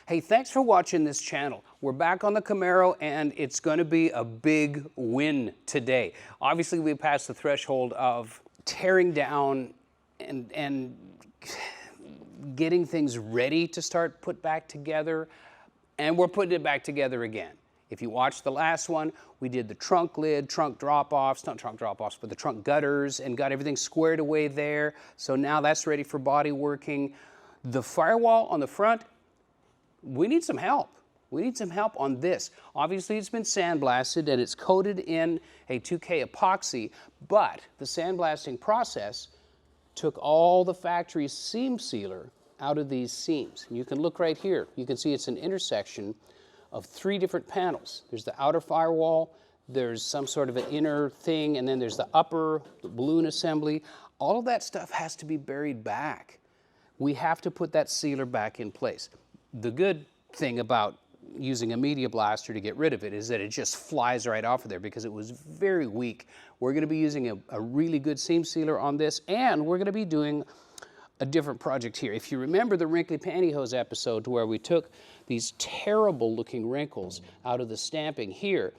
Hey, thanks for watching this channel. We're back on the Camaro and it's going to be a big win today. Obviously, we passed the threshold of tearing down and getting things ready to start put back together, and we're putting it back together again. If you watched the last one, we did the trunk lid, trunk drop-offs, not trunk drop-offs, but the trunk gutters, and got everything squared away there. So now that's ready for body working. The firewall on the front, we need some help. We need some help on this. Obviously, it's been sandblasted and it's coated in a 2K epoxy, but the sandblasting process took all the factory seam sealer out of these seams. And you can look right here. You can see it's an intersection of 3 different panels. There's the outer firewall, there's some sort of an inner thing, and then there's the upper, the balloon assembly. All of that stuff has to be buried back. We have to put that sealer back in place. The good thing about using a media blaster to get rid of it is that it just flies right off of there because it was very weak. We're going to be using a really good seam sealer on this, and we're going to be doing a different project here. If you remember the wrinkly pantyhose episode where we took these terrible looking wrinkles out of the stamping here,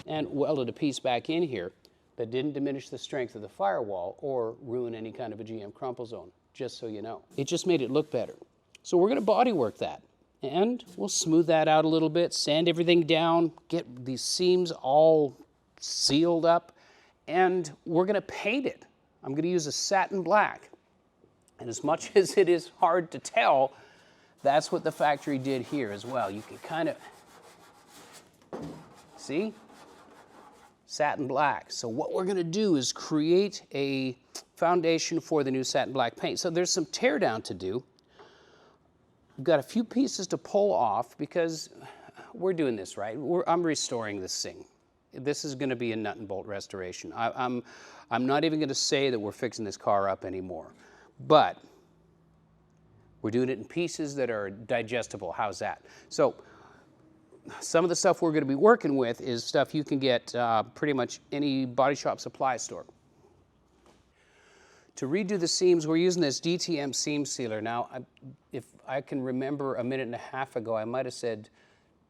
and welded a piece back in here that didn't diminish the strength of the firewall or ruin any kind of a GM crumple zone, just so you know. It just made it look better. So we're going to body work that, and we'll smooth that out a little bit, sand everything down, get these seams all sealed up, and we're going to paint it. I'm going to use a satin black. And as much as it is hard to tell, that's what the factory did here as well. You can kind of see? Satin black. So what we're going to do is create a foundation for the new satin black paint. So there's some tear down to do. We've got a few pieces to pull off because we're doing this right. I'm restoring this thing. This is going to be a nut and bolt restoration. I'm not even going to say that we're fixing this car up anymore, but we're doing it in pieces that are digestible. How's that? So some of the stuff we're going to be working with is stuff you can get pretty much any body shop supply store. To redo the seams, we're using this DTM seam sealer. Now, if I can remember a minute and a half ago, I might have said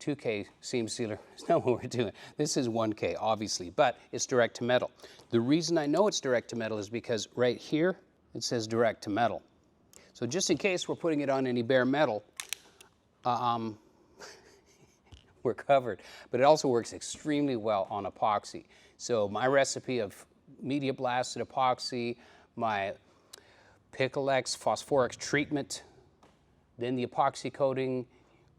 2K seam sealer. It's not what we're doing. This is 1K, obviously, but it's direct to metal. The reason I know it's direct to metal is because right here, it says direct to metal. So just in case we're putting it on any bare metal, we're covered. But it also works extremely well on epoxy. So my recipe of media blasted epoxy, my Pickle-X phosphoric treatment, then the epoxy coating,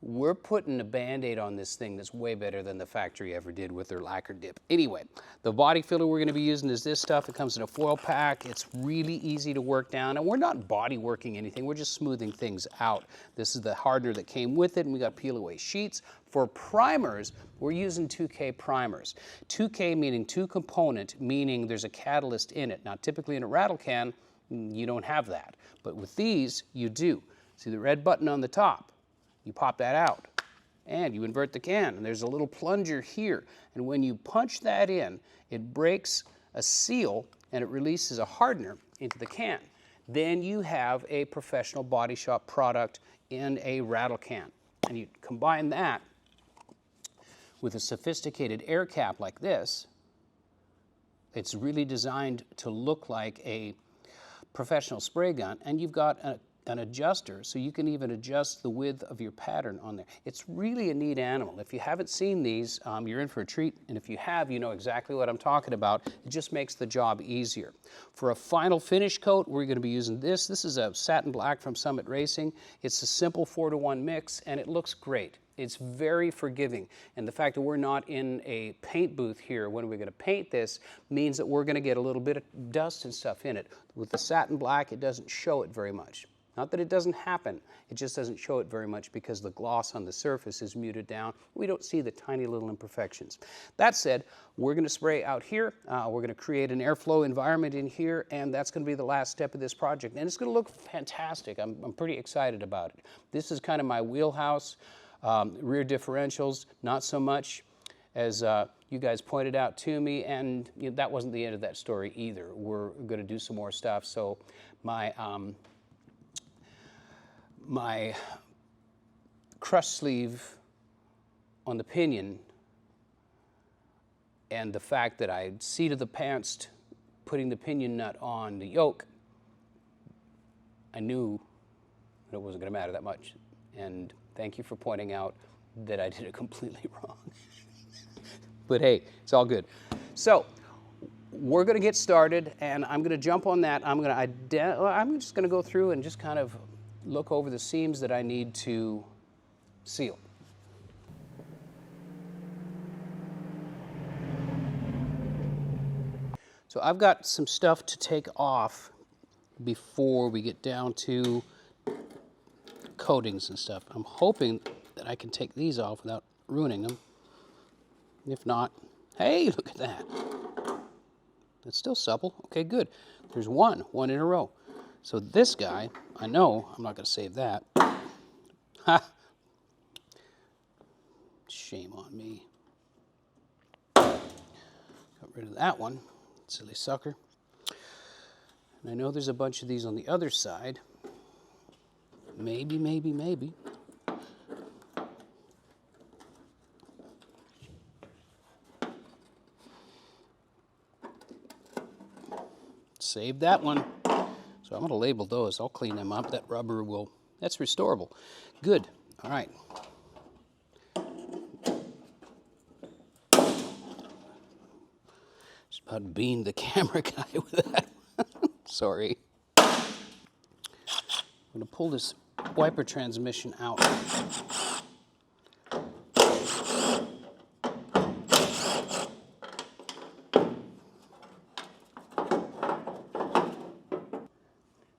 we're putting a Band-Aid on this thing that's way better than the factory ever did with their lacquer dip. Anyway, the body filler we're going to be using is this stuff. It comes in a foil pack. It's really easy to work down, and we're not body working anything. We're just smoothing things out. This is the hardener that came with it, and we got peel away sheets. For primers, we're using 2K primers. 2K meaning 2 component, meaning there's a catalyst in it. Now, typically in a rattle can, you don't have that, but with these, you do. See the red button on the top? You pop that out and you invert the can, and there's a little plunger here, and when you punch that in, it breaks a seal and it releases a hardener into the can. Then you have a professional body shop product in a rattle can, and you combine that with a sophisticated air cap like this. It's really designed to look like a professional spray gun, and you've got an adjuster, so you can even adjust the width of your pattern on there. It's really a neat animal. If you haven't seen these, you're in for a treat, and if you have, you know exactly what I'm talking about. It just makes the job easier. For a final finish coat, we're going to be using this. This is a satin black from Summit Racing. It's a simple 4-to-1 mix, and it looks great. It's very forgiving, and the fact that we're not in a paint booth here when we're going to paint this means that we're going to get a little bit of dust and stuff in it. With the satin black, it doesn't show it very much. Not that it doesn't happen, it just doesn't show it very much because the gloss on the surface is muted down. We don't see the tiny little imperfections. That said, we're going to spray out here. We're going to create an airflow environment in here, and that's going to be the last step of this project. And it's going to look fantastic. I'm pretty excited about it. This is kind of my wheelhouse. Rear differentials, not so much. as you guys pointed out to me, and you know, that wasn't the end of that story either. We're going to do some more stuff. So my my crush sleeve on the pinion, and the fact that I seated the pants putting the pinion nut on the yoke, I knew it wasn't going to matter that much. And thank you for pointing out that I did it completely wrong. But hey, it's all good. So we're going to get started, and I'm going to jump on that. I'm just going to go through and just kind of look over the seams that I need to seal. So I've got some stuff to take off before we get down to coatings and stuff. I'm hoping that I can take these off without ruining them. If not, hey, look at that. It's still supple. Okay, good. There's one in a row. So this guy, I know I'm not going to save that. Ha! Shame on me. Got rid of that one. Silly sucker. And I know there's a bunch of these on the other side. Maybe. Save that one. So I'm going to label those. I'll clean them up. That rubber will, that's restorable. Good. All right. Just about beamed the camera guy with that. Sorry. I'm going to pull this wiper transmission out.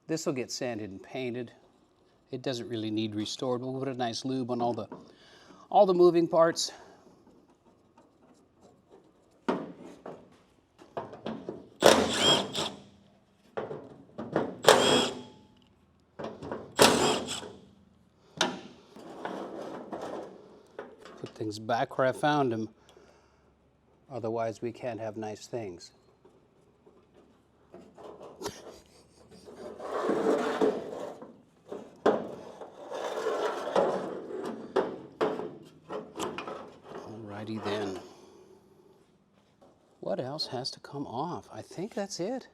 This will get sanded and painted. It doesn't really need restored. We'll put a nice lube on all the moving parts. Put things back where I found them. Otherwise, we can't have nice things. Alrighty then. What else has to come off? I think that's it.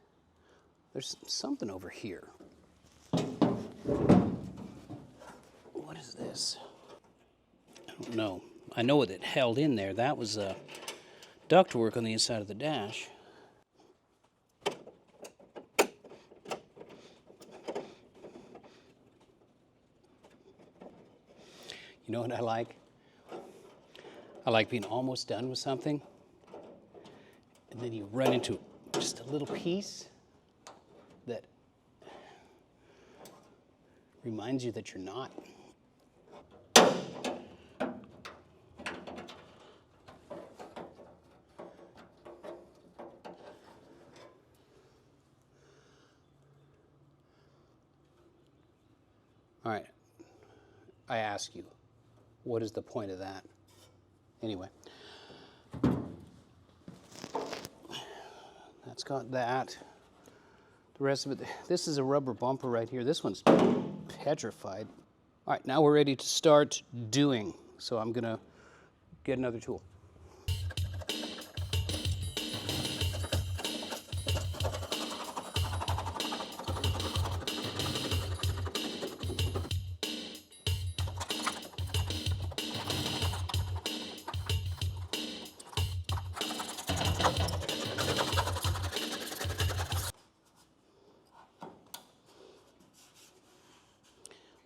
There's something over here. What is this? I don't know. I know what it held in there. That was ductwork on the inside of the dash. You know what I like? I like being almost done with something, and then you run into just a little piece that reminds you that you're not. All right, I ask you, what is the point of that? Anyway, that's got that. The rest of it, this is a rubber bumper right here. This one's petrified. All right, now we're ready to start doing. So I'm gonna get another tool.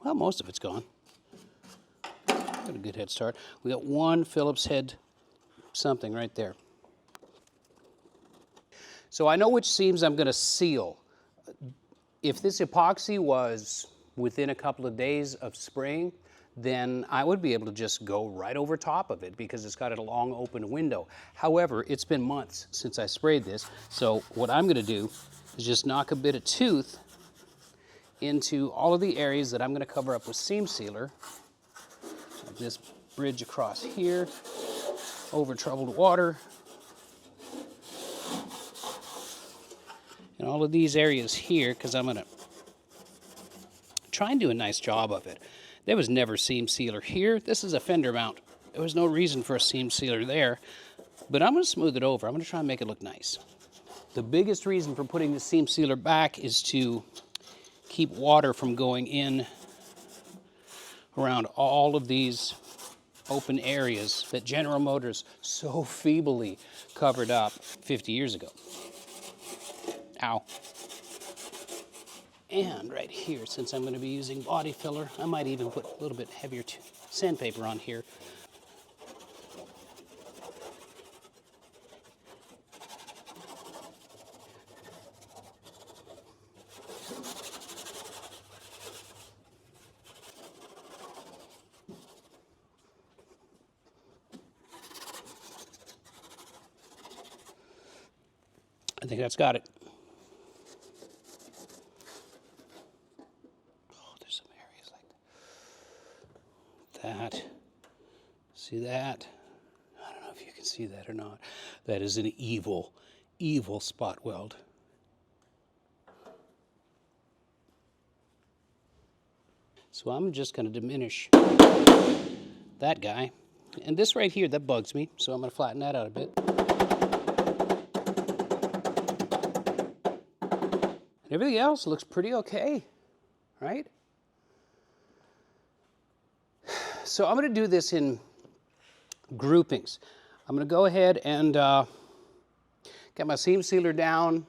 Well, most of it's gone. Got a good head start. We got one Phillips head something right there. So I know which seams I'm going to seal. If this epoxy was within a couple of days of spraying, then I would be able to just go right over top of it because it's got a long open window. However, it's been months since I sprayed this, so what I'm going to do is just knock a bit of tooth into all of the areas that I'm going to cover up with seam sealer. Like this bridge across here. over troubled water. And all of these areas here, because I'm going to try and do a nice job of it. There was never seam sealer here. This is a fender mount. There was no reason for a seam sealer there, but I'm going to smooth it over. I'm going to try and make it look nice. The biggest reason for putting the seam sealer back is to keep water from going in around all of these open areas that General Motors so feebly covered up 50 years ago. Ow. And right here, since I'm going to be using body filler, I might even put a little bit heavier sandpaper on here. I think that's got it. Oh, there's some areas like that. See that? I don't know if you can see that or not. That is an evil, evil spot weld. So I'm just going to diminish that guy. And this right here, that bugs me, so I'm going to flatten that out a bit. Everything else looks pretty okay, right? So I'm going to do this in groupings. I'm going to go ahead and get my seam sealer down.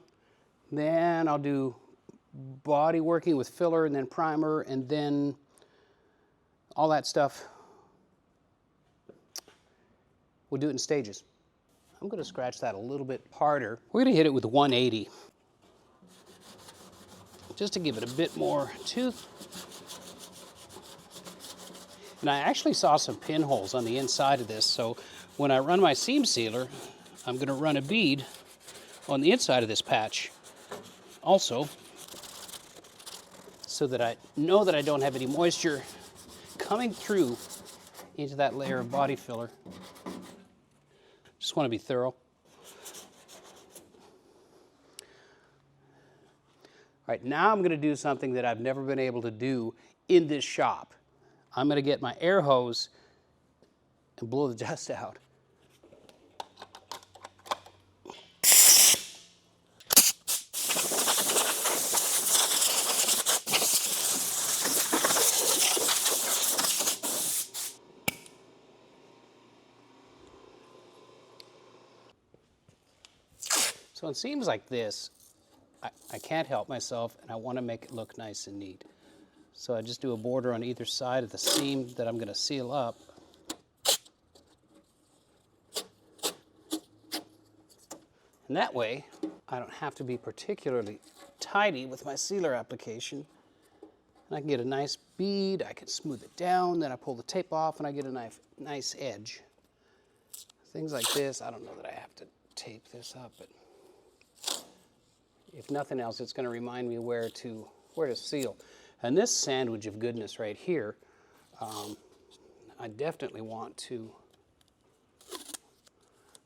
Then I'll do body working with filler and then primer and then all that stuff. We'll do it in stages. I'm going to scratch that a little bit harder. We're going to hit it with 180. Just to give it a bit more tooth. And I actually saw some pinholes on the inside of this, so when I run my seam sealer, I'm going to run a bead on the inside of this patch also, so that I know that I don't have any moisture coming through into that layer of body filler. Just want to be thorough. All right, now I'm going to do something that I've never been able to do in this shop. I'm going to get my air hose and blow the dust out. So it seems like this. I can't help myself, and I want to make it look nice and neat. So I just do a border on either side of the seam that I'm going to seal up. And that way, I don't have to be particularly tidy with my sealer application. And I can get a nice bead, I can smooth it down, then I pull the tape off and I get a nice edge. Things like this, I don't know that I have to tape this up, but if nothing else, it's going to remind me where to seal. And this sandwich of goodness right here, I definitely want to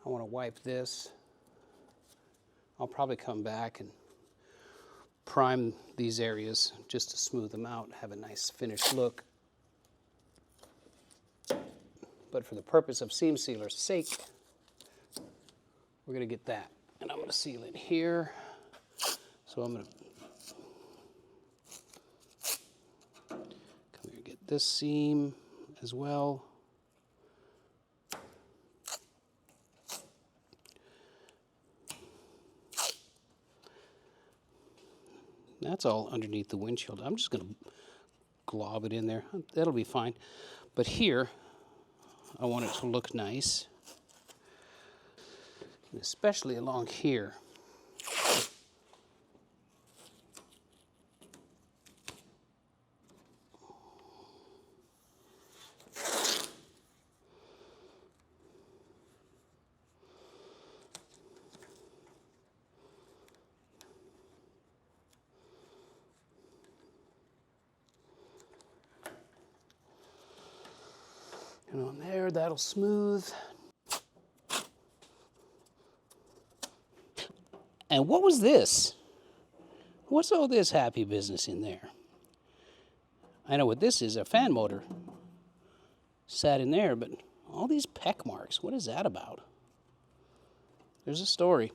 wipe this. I'll probably come back and prime these areas just to smooth them out, have a nice finished look. But for the purpose of seam sealer's sake, we're going to get that. And I'm going to seal in here. So I'm going to come here and get this seam as well. That's all underneath the windshield. I'm just going to glob it in there. That'll be fine. But here, I want it to look nice, and especially along here. And on there, that'll smooth. And what was this? What's all this happy business in there? I know what this is, a fan motor sat in there, but all these peck marks, what is that about? There's a story.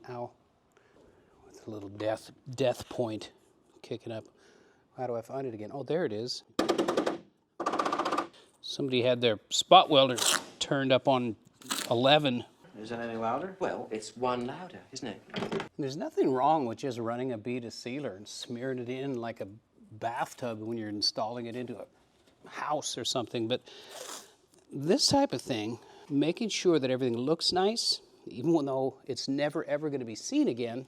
Ow. With a little death point kicking up. How do I find it again? Oh, there it is. Somebody had their spot welder turned up on 11. Is that any louder? Well, it's one louder, isn't it? There's nothing wrong with just running a bead of sealer and smearing it in like a bathtub when you're installing it into a house or something, but this type of thing, making sure that everything looks nice, even though it's never ever going to be seen again,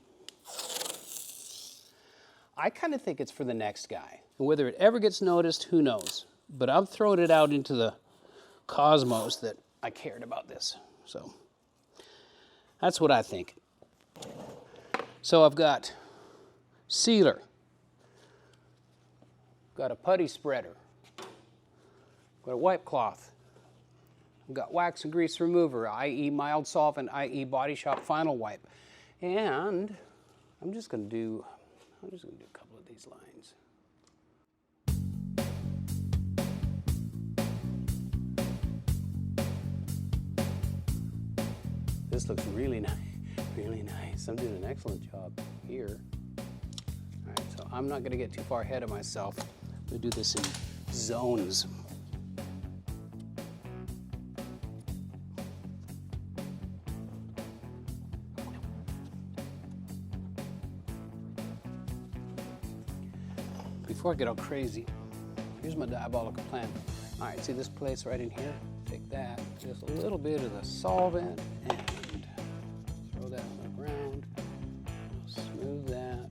I kind of think it's for the next guy. And whether it ever gets noticed, who knows? But I'm throwing it out into the cosmos that I cared about this. So that's what I think. So I've got sealer, got a putty spreader, got a wipe cloth, I've got wax and grease remover, i.e. mild solvent, i.e. Body Shop Final Wipe. And I'm just going to do a couple of these lines. This looks really nice, really nice. I'm doing an excellent job here. All right, so I'm not going to get too far ahead of myself. I'm going to do this in zones. Before I get all crazy, here's my diabolical plan. All right, see this place right in here? Take that, just a little bit of the solvent, and throw that on the ground. Smooth that.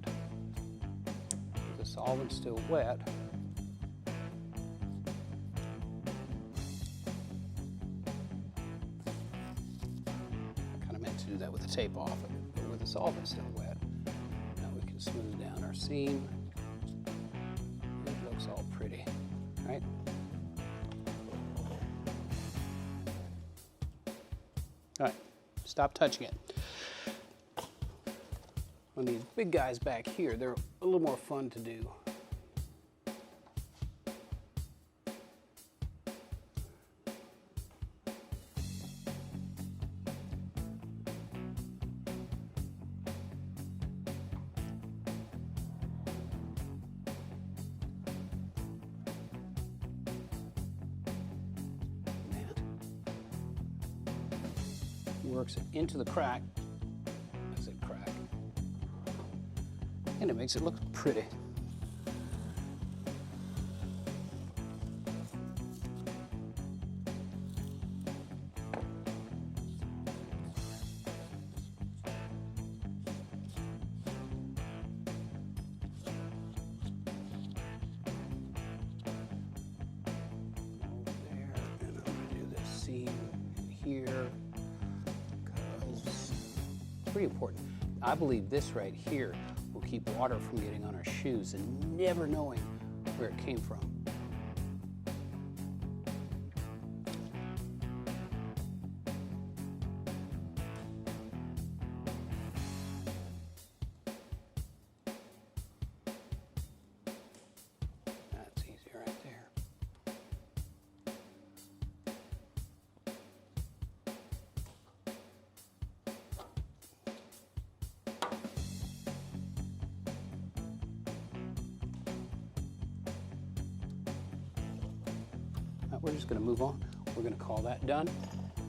The solvent's still wet. I kind of meant to do that with the tape off of it, but with the solvent still wet. Now we can smooth down our seam. It looks all pretty, right? All right, stop touching it. On these big guys back here, they're a little more fun to do. Works it into the crack. I said crack. And it makes it look pretty. Over there, and I'm going to do this seam in here. Pretty important. I believe this right here will keep water from getting on our shoes and never knowing where it came from. That's easy right there. We're just going to move on. We're going to call that done.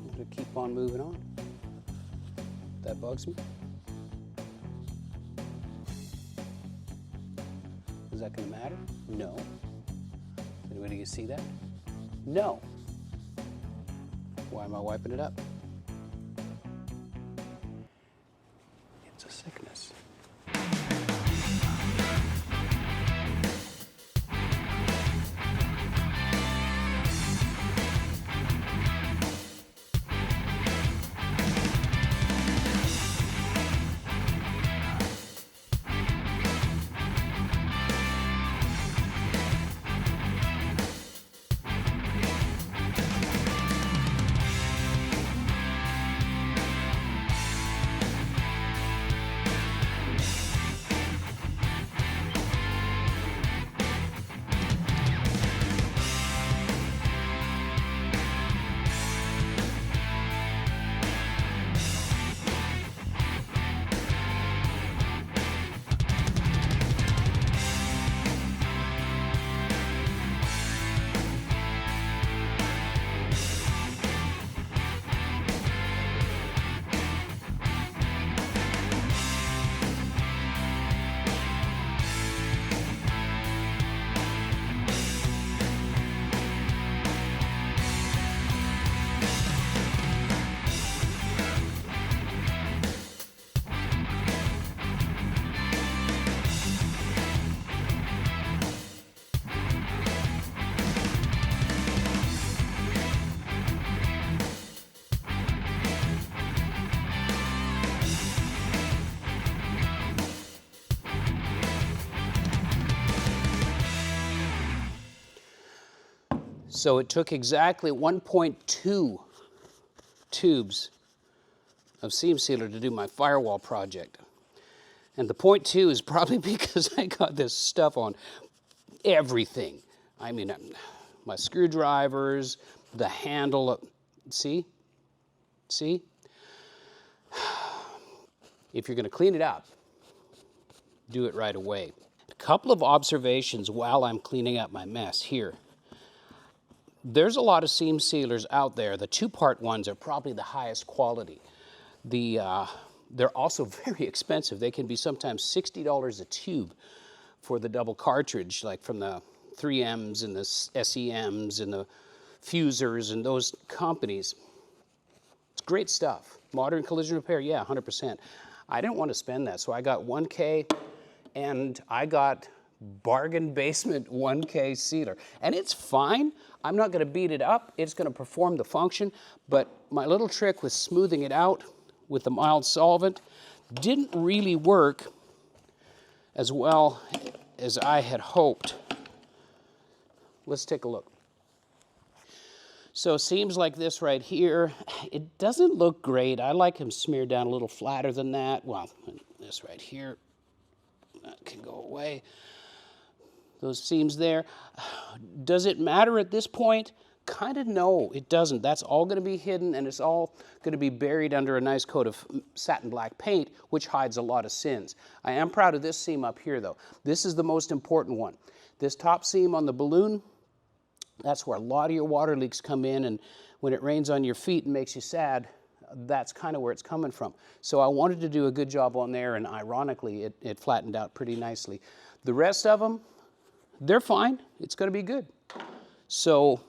We're going to keep on moving on. That bugs me. Is that going to matter? No. Is anybody going to see that? No. Why am I wiping it up? It's a sickness. So it took exactly 1.2 tubes of seam sealer to do my firewall project. And the 0.2 is probably because I got this stuff on everything. I mean, my screwdrivers, the handle, see? See? If you're gonna clean it up, do it right away. A couple of observations while I'm cleaning up my mess here. There's a lot of seam sealers out there. The two-part ones are probably the highest quality. They're also very expensive. They can be sometimes $60 a tube for the double cartridge, like from the 3Ms and the SEMs and the Fusers and those companies. It's great stuff. Modern collision repair, yeah, 100%. I didn't want to spend that, so I got 1K and I got bargain basement 1K sealer. And it's fine. I'm not going to beat it up. It's going to perform the function. But my little trick with smoothing it out with the mild solvent didn't really work as well as I had hoped. Let's take a look. So seams like this right here, it doesn't look great. I like them smeared down a little flatter than that. Well, this right here, that can go away. Those seams there. Does it matter at this point? Kind of no, it doesn't. That's all going to be hidden, and it's all going to be buried under a nice coat of satin black paint, which hides a lot of sins. I am proud of this seam up here, though. This is the most important one. This top seam on the balloon, that's where a lot of your water leaks come in, and when it rains on your feet and makes you sad, that's kind of where it's coming from. So I wanted to do a good job on there, and ironically, it flattened out pretty nicely. The rest of them, they're fine. It's going to be good. So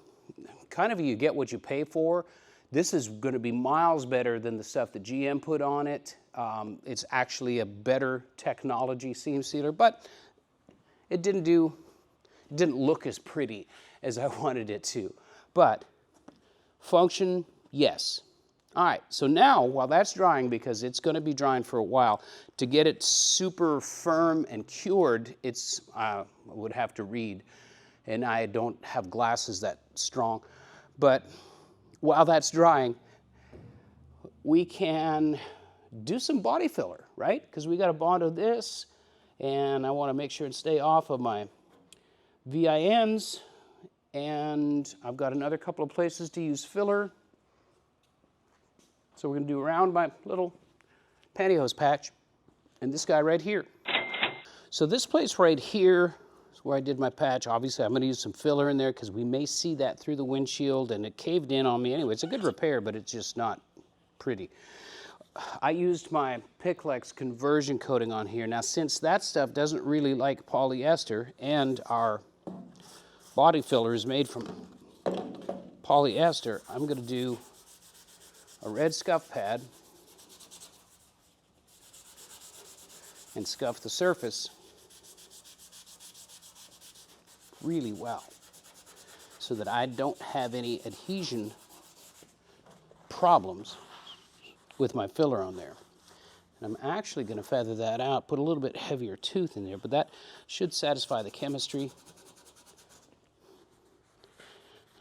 kind of you get what you pay for. This is going to be miles better than the stuff that GM put on it. It's actually a better technology seam sealer, but it didn't look as pretty as I wanted it to. But function, yes. All right, so now while that's drying, because it's going to be drying for a while, to get it super firm and cured, I would have to read, and I don't have glasses that strong. But while that's drying, we can do some body filler, right? Because we got a bond of this, and I want to make sure and stay off of my VINs, and I've got another couple of places to use filler. So we're going to do around my little pantyhose patch and this guy right here. So this place right here is where I did my patch. Obviously, I'm going to use some filler in there because we may see that through the windshield, and it caved in on me anyway. It's a good repair, but it's just not pretty. I used my Piclex conversion coating on here. Now, since that stuff doesn't really like polyester, and our body filler is made from polyester, I'm going to do a red scuff pad and scuff the surface really well so that I don't have any adhesion problems with my filler on there. And I'm actually going to feather that out, put a little bit heavier tooth in there, but that should satisfy the chemistry.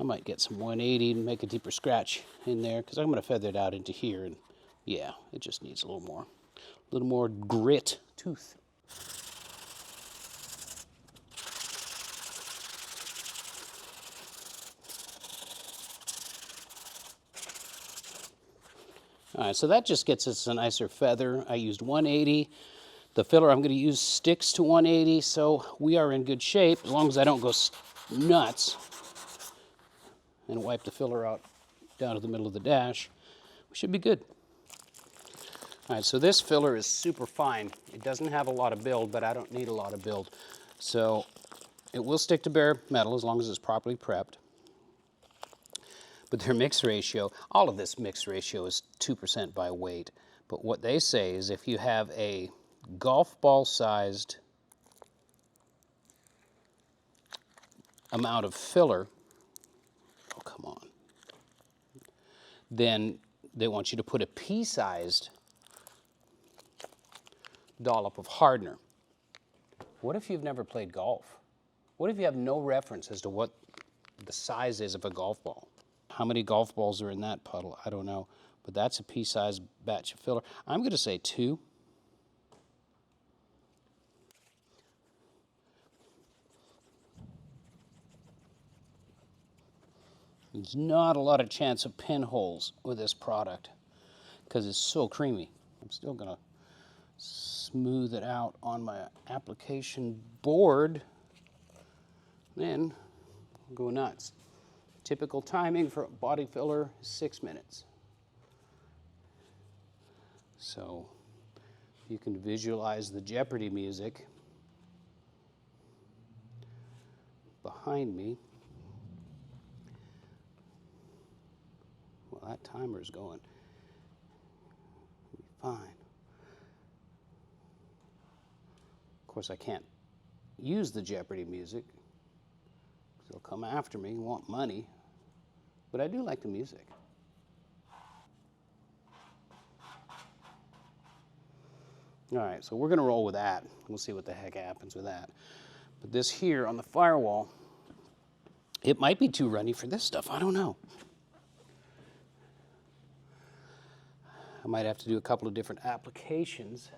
I might get some 180 and make a deeper scratch in there because I'm going to feather it out into here, and yeah, it just needs a little more grit tooth. All right, so that just gets us a nicer feather. I used 180. The filler I'm going to use sticks to 180, so we are in good shape as long as I don't go nuts and wipe the filler out down to the middle of the dash. We should be good. All right, so this filler is super fine. It doesn't have a lot of build, but I don't need a lot of build. So it will stick to bare metal as long as it's properly prepped. But their mix ratio, all of this mix ratio is 2% by weight. But what they say is if you have a golf ball sized amount of filler, oh, come on, then they want you to put a pea-sized dollop of hardener. What if you've never played golf? What if you have no reference as to what the size is of a golf ball. How many golf balls are in that puddle? I don't know. But that's a pea-sized batch of filler. I'm going to say 2. There's not a lot of chance of pinholes with this product because it's so creamy. I'm still going to smooth it out on my application board. Then go nuts. Typical timing for body filler is 6 minutes. So you can visualize the Jeopardy music behind me. Well, that timer's going. It'll be fine. Of course, I can't use the Jeopardy music. They'll come after me and want money. But I do like the music. All right, so we're going to roll with that. We'll see what the heck happens with that. But this here on the Firewall, it might be too runny for this stuff. I don't know. I might have to do a couple of different applications.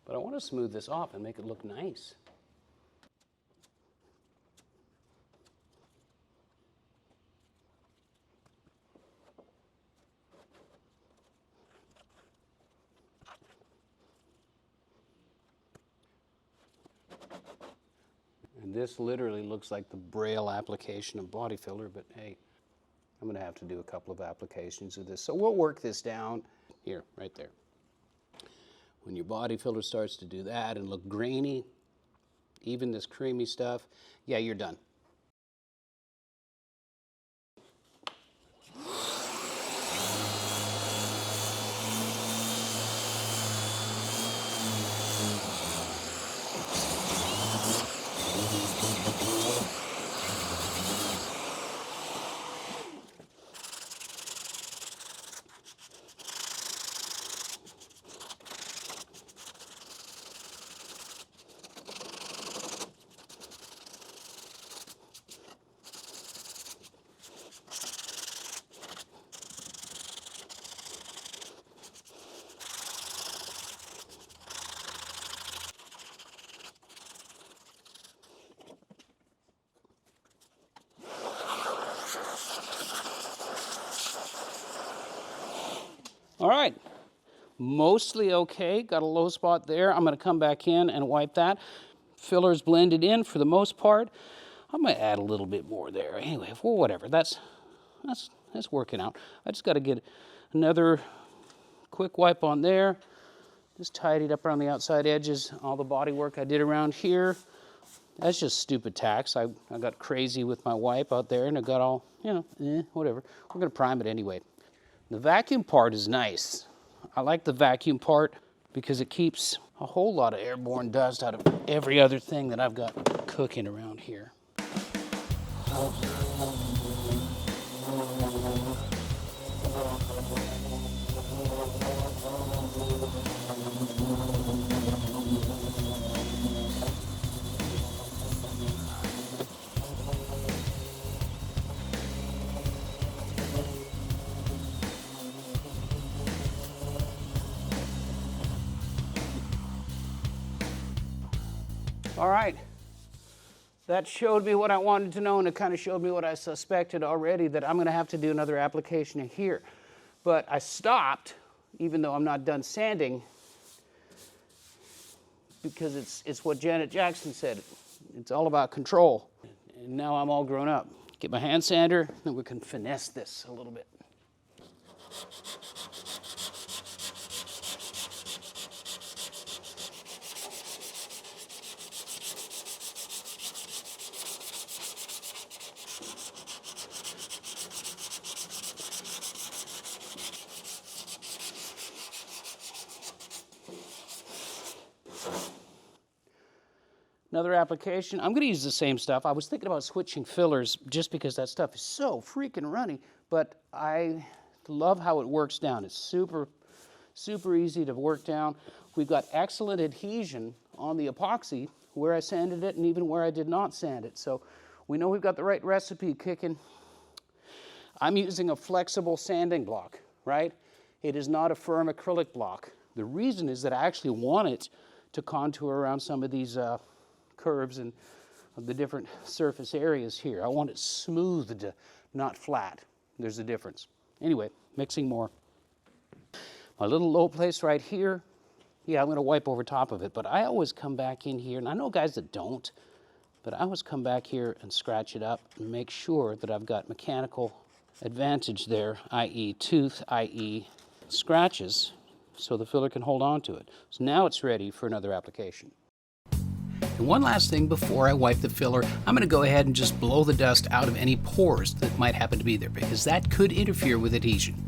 But I want to smooth this off and make it look nice. And this literally looks like the Braille application of body filler, but hey, I'm going to have to do a couple of applications of this. So we'll work this down here, right there. When your body filler starts to do that and look grainy, even this creamy stuff, yeah, you're done. All right, mostly okay. Got a low spot there. I'm going to come back in and wipe that. Filler's blended in for the most part. I might add a little bit more there. Anyway, well, whatever. That's working out. I just got to get another quick wipe on there. Just tidied up around the outside edges. All the body work I did around here. That's just stupid tacks. I got crazy with my wipe out there and I got all, whatever. We're going to prime it anyway. The vacuum part is nice. I like the vacuum part because it keeps a whole lot of airborne dust out of every other thing that I've got cooking around here. All right, that showed me what I wanted to know, and it kind of showed me what I suspected already, that I'm going to have to do another application in here. But I stopped, even though I'm not done sanding, because it's what Janet Jackson said. It's all about control. And now I'm all grown up. Get my hand sander, and we can finesse this a little bit. Another application, I'm going to use the same stuff. I was thinking about switching fillers just because that stuff is so freaking runny, but I love how it works down. It's super super easy to work down. We've got excellent adhesion on the epoxy where I sanded it and even where I did not sand it. So we know we've got the right recipe kicking. I'm using a flexible sanding block, right? It is not a firm acrylic block. The reason is that I actually want it to contour around some of these curves and the different surface areas here. I want it smoothed, not flat. There's a difference. Anyway, mixing more. My little low place right here, yeah, I'm going to wipe over top of it, but I always come back in here, and I know guys that don't, but I always come back here and scratch it up and make sure that I've got mechanical advantage there, i.e. tooth, i.e. scratches, so the filler can hold on to it. So now it's ready for another application. And one last thing before I wipe the filler, I'm going to go ahead and just blow the dust out of any pores that might happen to be there, because that could interfere with adhesion.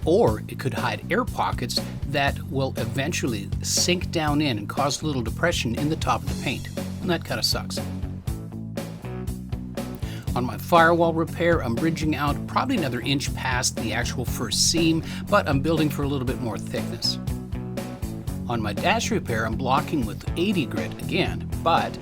Or it could hide air pockets that will eventually sink down in and cause a little depression in the top of the paint. And that kind of sucks. On my firewall repair, I'm bridging out probably another inch past the actual first seam, but I'm building for a little bit more thickness. On my dash repair, I'm blocking with 80 grit again, but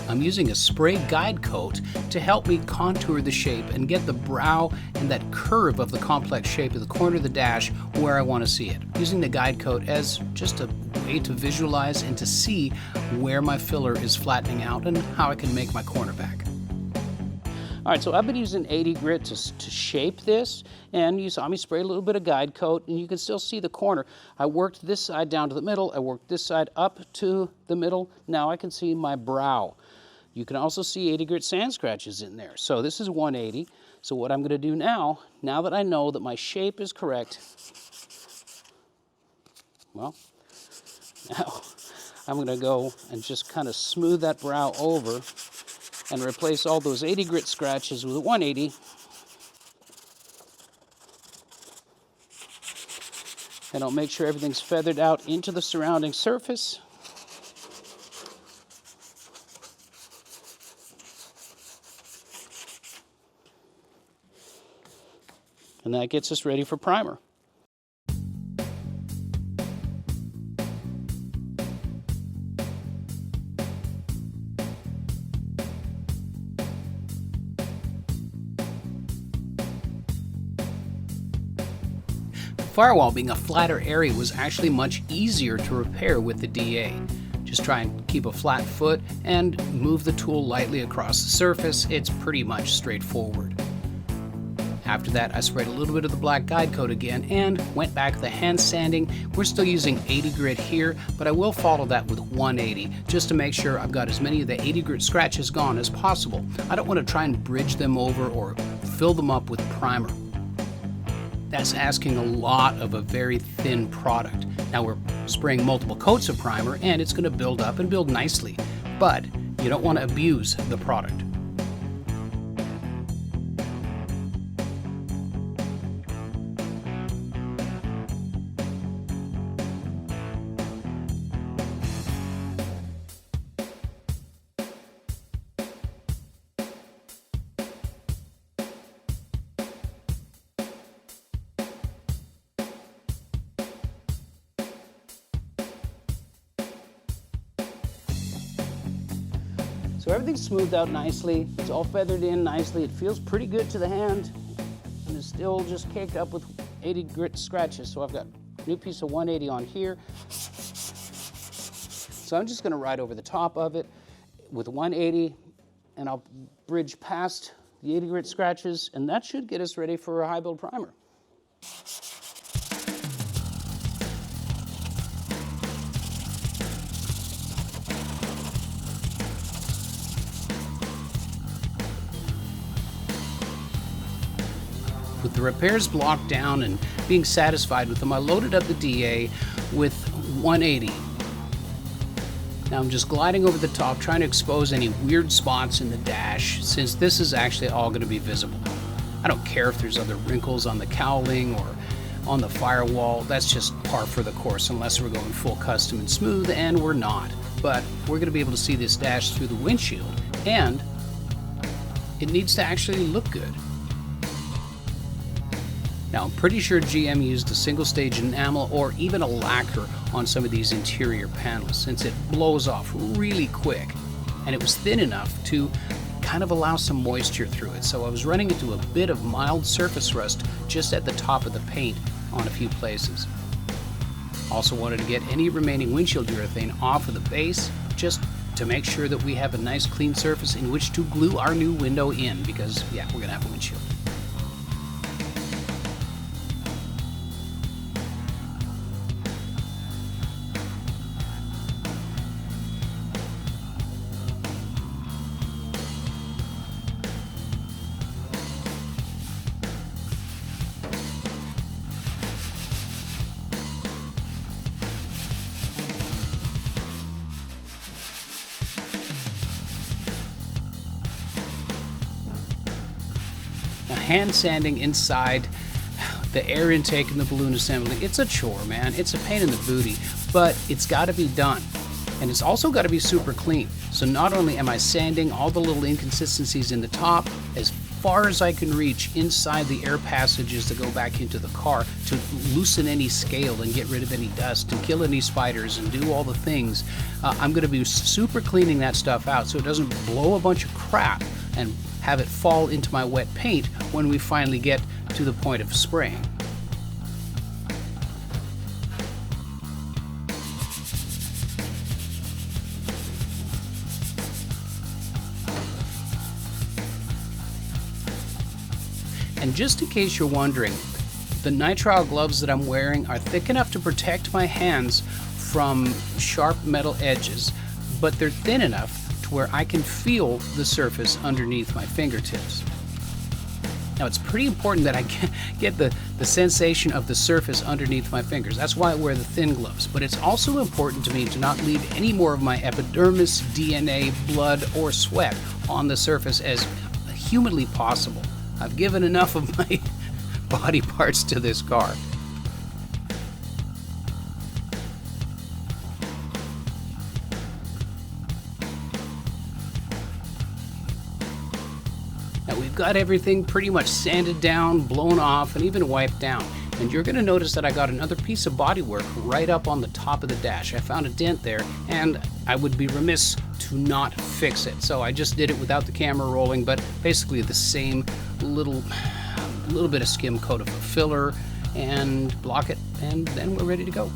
I'm using a spray guide coat to help me contour the shape and get the brow and that curve of the complex shape of the corner of the dash where I want to see it. Using the guide coat as just a way to visualize and to see where my filler is flattening out and how I can make my corner back. All right, so I've been using 80 grit to shape this, and you saw me spray a little bit of guide coat, and you can still see the corner. I worked this side down to the middle, I worked this side up to the middle. Now I can see my brow. You can also see 80 grit sand scratches in there. So this is 180. So what I'm going to do now that I know that my shape is correct, well, now I'm going to go and just kind of smooth that brow over and replace all those 80 grit scratches with a 180. And I'll make sure everything's feathered out into the surrounding surface. And that gets us ready for primer. Firewall, being a flatter area, was actually much easier to repair with the DA. Just try and keep a flat foot and move the tool lightly across the surface. It's pretty much straightforward. After that, I sprayed a little bit of the black guide coat again and went back to the hand sanding. We're still using 80 grit here, but I will follow that with 180 just to make sure I've got as many of the 80 grit scratches gone as possible. I don't want to try and bridge them over or fill them up with primer. That's asking a lot of a very thin product. Now we're spraying multiple coats of primer and it's going to build up and build nicely, but you don't want to abuse the product. So everything's smoothed out nicely. It's all feathered in nicely. It feels pretty good to the hand, and it's still just caked up with 80 grit scratches. So I've got a new piece of 180 on here. So I'm just going to ride over the top of it with 180, and I'll bridge past the 80 grit scratches, and that should get us ready for a high build primer. With the repairs blocked down and being satisfied with them, I loaded up the DA with 180. Now I'm just gliding over the top, trying to expose any weird spots in the dash, since this is actually all going to be visible. I don't care if there's other wrinkles on the cowling or on the firewall. That's just par for the course, unless we're going full custom and smooth, and we're not. But we're going to be able to see this dash through the windshield, and it needs to actually look good. Now, I'm pretty sure GM used a single-stage enamel or even a lacquer on some of these interior panels, since it blows off really quick. And it was thin enough to kind of allow some moisture through it. So I was running into a bit of mild surface rust just at the top of the paint on a few places. Also wanted to get any remaining windshield urethane off of the base, just to make sure that we have a nice clean surface in which to glue our new window in, because yeah, we're gonna have a windshield. Hand sanding inside the air intake and the balloon assembly, it's a chore, man. It's a pain in the booty, but it's got to be done. And it's also got to be super clean. So not only am I sanding all the little inconsistencies in the top as far as I can reach inside the air passages that go back into the car to loosen any scale and get rid of any dust and kill any spiders and do all the things, I'm going to be super cleaning that stuff out so it doesn't blow a bunch of crap and have it fall into my wet paint when we finally get to the point of spraying. And just in case you're wondering, the nitrile gloves that I'm wearing are thick enough to protect my hands from sharp metal edges, but they're thin enough where I can feel the surface underneath my fingertips. Now, it's pretty important that I get the sensation of the surface underneath my fingers. That's why I wear the thin gloves. But it's also important to me to not leave any more of my epidermis, DNA, blood, or sweat on the surface as humanly possible. I've given enough of my body parts to this car. Now we've got everything pretty much sanded down, blown off, and even wiped down. And you're going to notice that I got another piece of bodywork right up on the top of the dash. I found a dent there, and I would be remiss to not fix it. So I just did it without the camera rolling, but basically the same little bit of skim coat of a filler and block it, and then we're ready to go.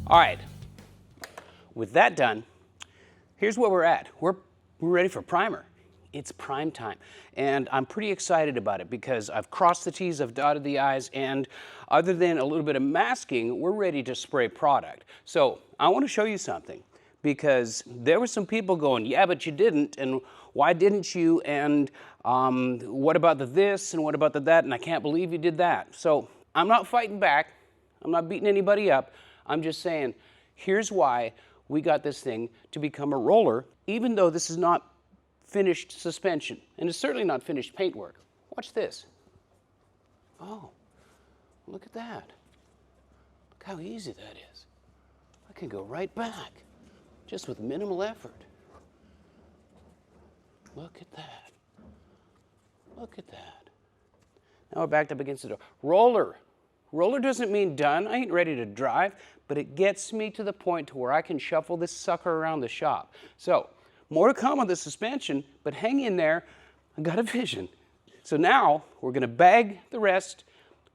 All right, with that done, here's where we're at. We're ready for primer. It's prime time, and I'm pretty excited about it because I've crossed the T's, I've dotted the I's, and other than a little bit of masking, we're ready to spray product. So I want to show you something, because there were some people going, yeah, but you didn't, and why didn't you, and what about the this, and what about the that, and I can't believe you did that. So I'm not fighting back, I'm not beating anybody up, I'm just saying, here's why we got this thing to become a roller, even though this is not finished suspension, and it's certainly not finished paintwork. Watch this. Oh, look at that. Look how easy that is. I can go right back, just with minimal effort. Look at that. Look at that. Now we're backed up against the door. Roller. Roller doesn't mean done. I ain't ready to drive, but it gets me to the point to where I can shuffle this sucker around the shop. So, more to come on the suspension, but hang in there. I got a vision. So now we're going to bag the rest.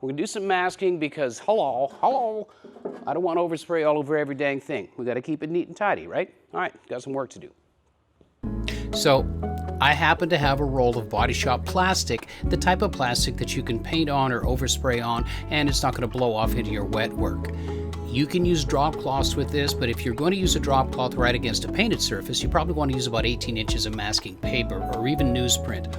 We're going to do some masking because, hello, I don't want to overspray all over every dang thing. We got to keep it neat and tidy, right? All right, got some work to do. So I happen to have a roll of Body Shop plastic, the type of plastic that you can paint on or overspray on, and it's not going to blow off into your wet work. You can use drop cloths with this, but if you're going to use a drop cloth right against a painted surface, you probably want to use about 18 inches of masking paper or even newsprint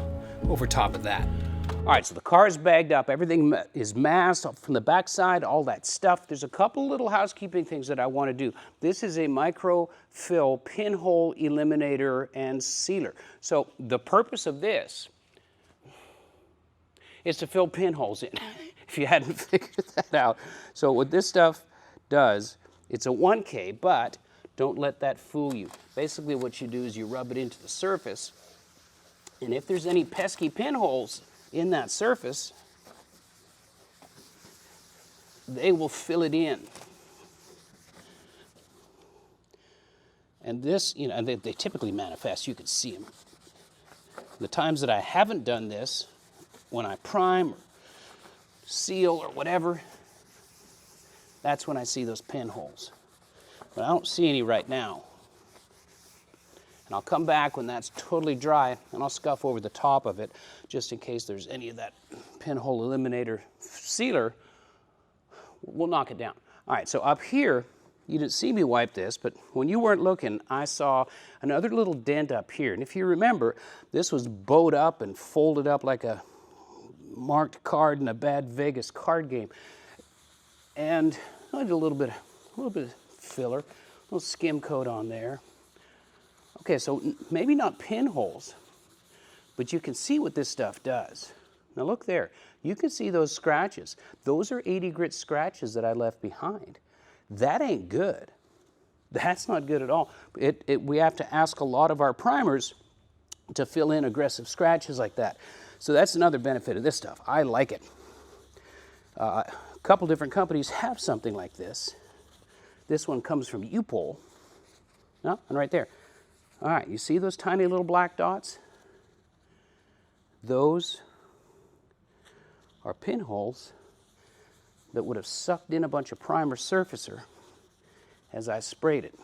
over top of that. All right, so the car is bagged up, everything is masked from the backside, all that stuff. There's a couple little housekeeping things that I want to do. This is a microfill pinhole eliminator and sealer. So the purpose of this is to fill pinholes in. if you hadn't figured that out. So what this stuff does, it's a 1K, but don't let that fool you. Basically what you do is you rub it into the surface, and if there's any pesky pinholes in that surface, they will fill it in. And this, you know, they typically manifest, you can see them. The times that I haven't done this, when I prime or seal or whatever, that's when I see those pinholes. But I don't see any right now. And I'll come back when that's totally dry, and I'll scuff over the top of it, just in case there's any of that pinhole eliminator sealer. We'll knock it down. All right, so up here, you didn't see me wipe this, but when you weren't looking, I saw another little dent up here. And if you remember, this was bowed up and folded up like a marked card in a bad Vegas card game. And I did a little bit of filler, a little skim coat on there. Okay, so maybe not pinholes, but you can see what this stuff does. Now look there, you can see those scratches. Those are 80 grit scratches that I left behind. That ain't good. That's not good at all. We have to ask a lot of our primers to fill in aggressive scratches like that. So that's another benefit of this stuff. I like it. A couple different companies have something like this. This one comes from U-Pole. No, and right there. All right, you see those tiny little black dots? Those are pinholes that would have sucked in a bunch of primer surfacer as I sprayed it.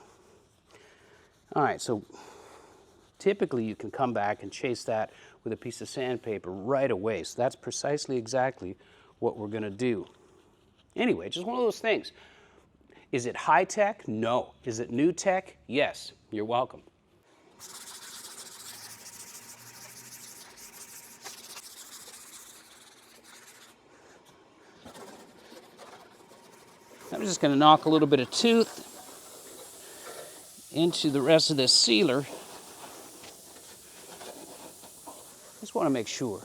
All right, so typically you can come back and chase that with a piece of sandpaper right away. So that's precisely exactly what we're gonna do. Anyway, just one of those things. Is it high tech? No. Is it new tech? Yes. You're welcome. I'm just going to knock a little bit of tooth into the rest of this sealer. Just want to make sure.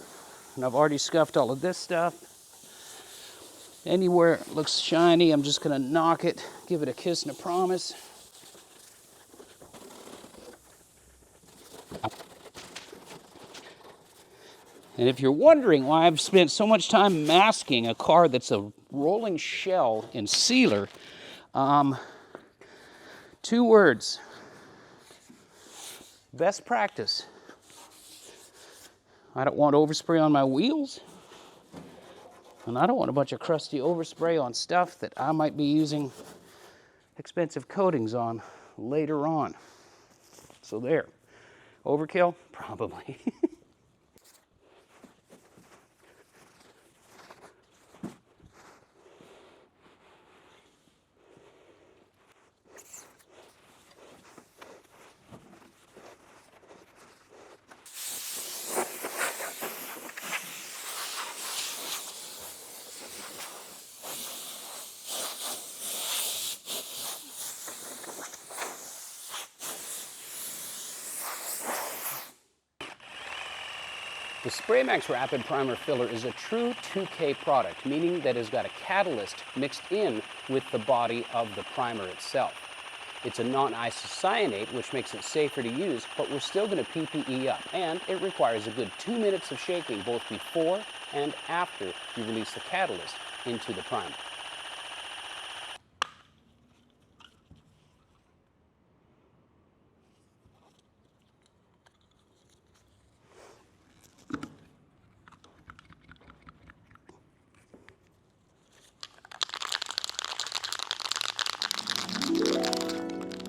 And I've already scuffed all of this stuff. Anywhere it looks shiny, I'm just going to knock it, give it a kiss and a promise. And if you're wondering why I've spent so much time masking a car that's a rolling shell in sealer, 2 words. Best practice. I don't want overspray on my wheels, and I don't want a bunch of crusty overspray on stuff that I might be using expensive coatings on later on. So there. Overkill? Probably. The SprayMax Rapid Primer Filler is a true 2K product, meaning that it's got a catalyst mixed in with the body of the primer itself. It's a non-isocyanate, which makes it safer to use, but we're still going to PPE up, and it requires a good 2 minutes of shaking both before and after you release the catalyst into the primer.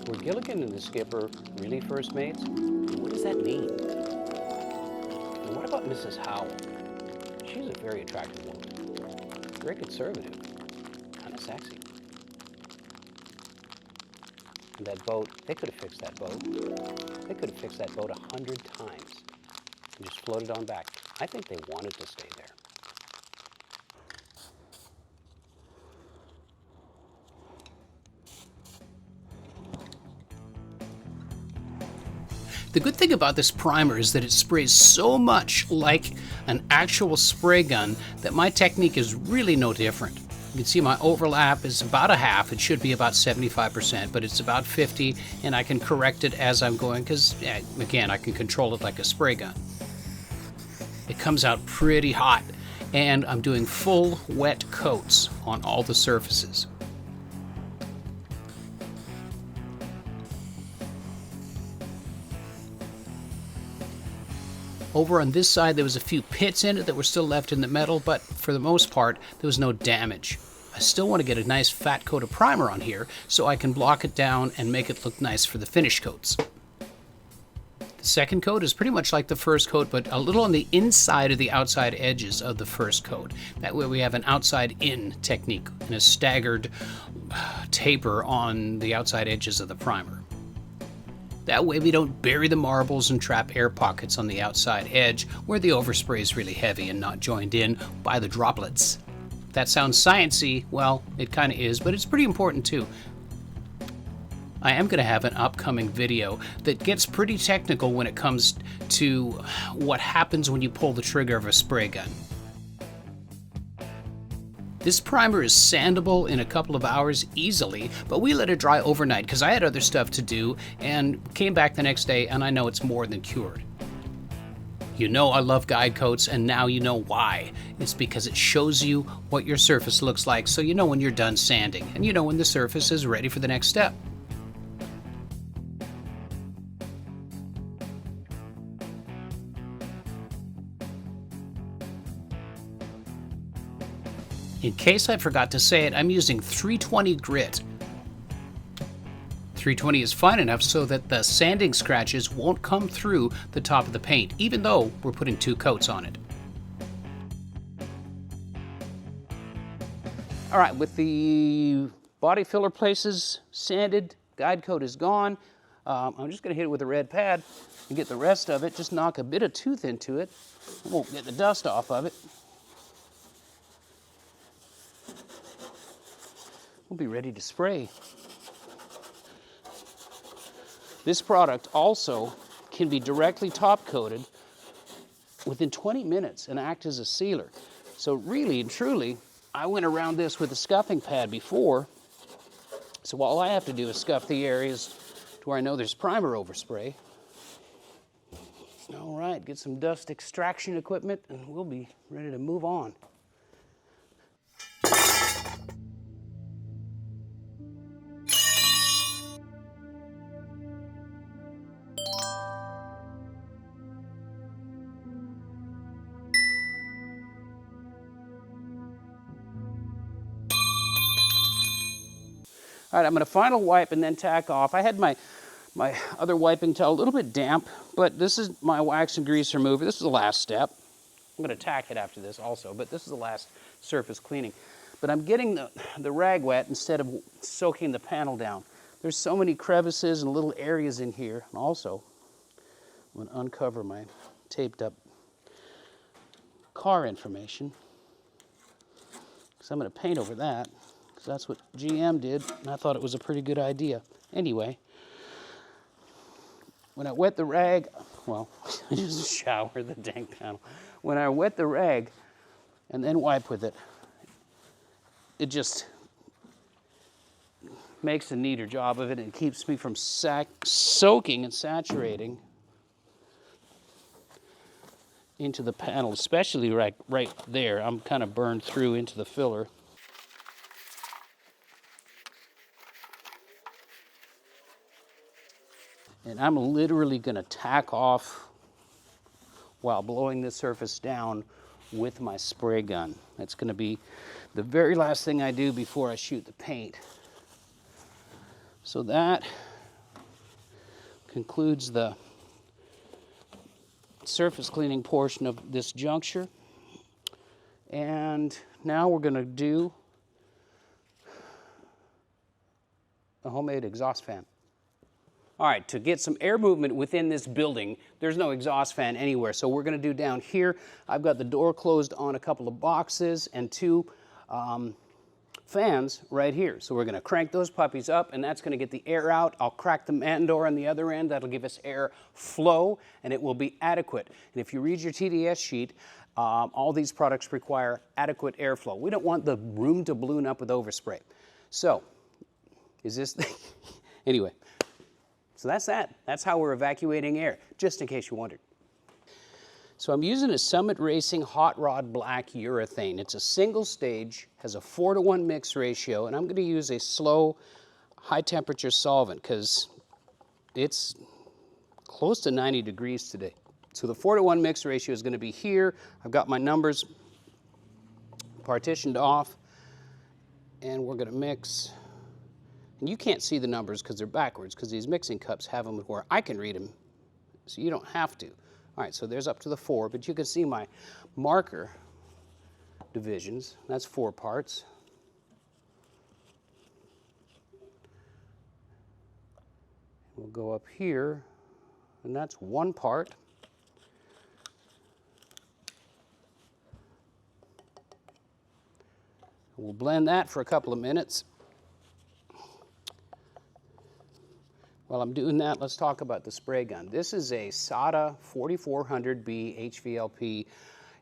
Were Gilligan and the skipper really first mates? And what does that mean? And what about Mrs. Howell? She's a very attractive woman. Very conservative. Kind of sexy. And that boat, they could have fixed that boat. They could have fixed that boat 100 times and just floated on back. I think they wanted to stay there. The good thing about this primer is that it sprays so much like an actual spray gun that my technique is really no different. You can see my overlap is about a half. It should be about 75%, but it's about 50, and I can correct it as I'm going because, again, I can control it like a spray gun. It comes out pretty hot, and I'm doing full wet coats on all the surfaces. Over on this side, there was a few pits in it that were still left in the metal, but for the most part, there was no damage. I still want to get a nice fat coat of primer on here so I can block it down and make it look nice for the finish coats. The second coat is pretty much like the first coat, but a little on the inside of the outside edges of the first coat. That way we have an outside-in technique and a staggered taper on the outside edges of the primer. That way we don't bury the marbles and trap air pockets on the outside edge where the overspray is really heavy and not joined in by the droplets. If that sounds sciencey, well, it kind of is, but it's pretty important too. I am going to have an upcoming video that gets pretty technical when it comes to what happens when you pull the trigger of a spray gun. This primer is sandable in a couple of hours easily, but we let it dry overnight because I had other stuff to do and came back the next day and I know it's more than cured. You know I love guide coats, and now you know why. It's because it shows you what your surface looks like, so you know when you're done sanding and you know when the surface is ready for the next step. In case I forgot to say it, I'm using 320 grit. 320 is fine enough so that the sanding scratches won't come through the top of the paint, even though we're putting 2 coats on it. All right, with the body filler places sanded, guide coat is gone. I'm just gonna hit it with a red pad and get the rest of it, just knock a bit of tooth into it. Won't get the dust off of it. We'll be ready to spray. This product also can be directly top coated within 20 minutes and act as a sealer. So really and truly, I went around this with a scuffing pad before. So all I have to do is scuff the areas to where I know there's primer overspray. All right, get some dust extraction equipment and we'll be ready to move on. All right, I'm going to final wipe and then tack off. I had my other wiping towel a little bit damp, but this is my wax and grease remover. This is the last step. I'm going to tack it after this also, but this is the last surface cleaning. But I'm getting the rag wet instead of soaking the panel down. There's so many crevices and little areas in here. And also, I'm going to uncover my taped up car information, because I'm going to paint over that. That's what GM did, and I thought it was a pretty good idea. Anyway, when I wet the rag, well, I just shower the dang panel. When I wet the rag and then wipe with it, it just makes a neater job of it and keeps me from soaking and saturating into the panel, especially right there. I'm kind of burned through into the filler. And I'm literally going to tack off while blowing this surface down with my spray gun. That's going to be the very last thing I do before I shoot the paint. So that concludes the surface cleaning portion of this juncture. And now we're going to do a homemade exhaust fan. All right, to get some air movement within this building, there's no exhaust fan anywhere. So we're going to do down here, I've got the door closed on a couple of boxes and 2 fans right here. So we're going to crank those puppies up, and that's going to get the air out. I'll crack the man door on the other end. That'll give us air flow, and it will be adequate. And if you read your TDS sheet, all these products require adequate airflow. We don't want the room to balloon up with overspray. So, is this thing? Anyway, so that's that. That's how we're evacuating air, just in case you wondered. So I'm using a Summit Racing Hot Rod Black urethane. It's a single stage, has a 4-to-1 mix ratio, and I'm going to use a slow, high temperature solvent because it's close to 90 degrees today. So the 4-to-1 mix ratio is going to be here. I've got my numbers partitioned off, and we're going to mix. And you can't see the numbers because they're backwards because these mixing cups have them where I can read them, so you don't have to. All right, so there's up to the 4, but you can see my marker divisions. That's 4 parts. We'll go up here, and that's 1 part. We'll blend that for a couple of minutes. While I'm doing that, let's talk about the spray gun. This is a SATA 4400B HVLP.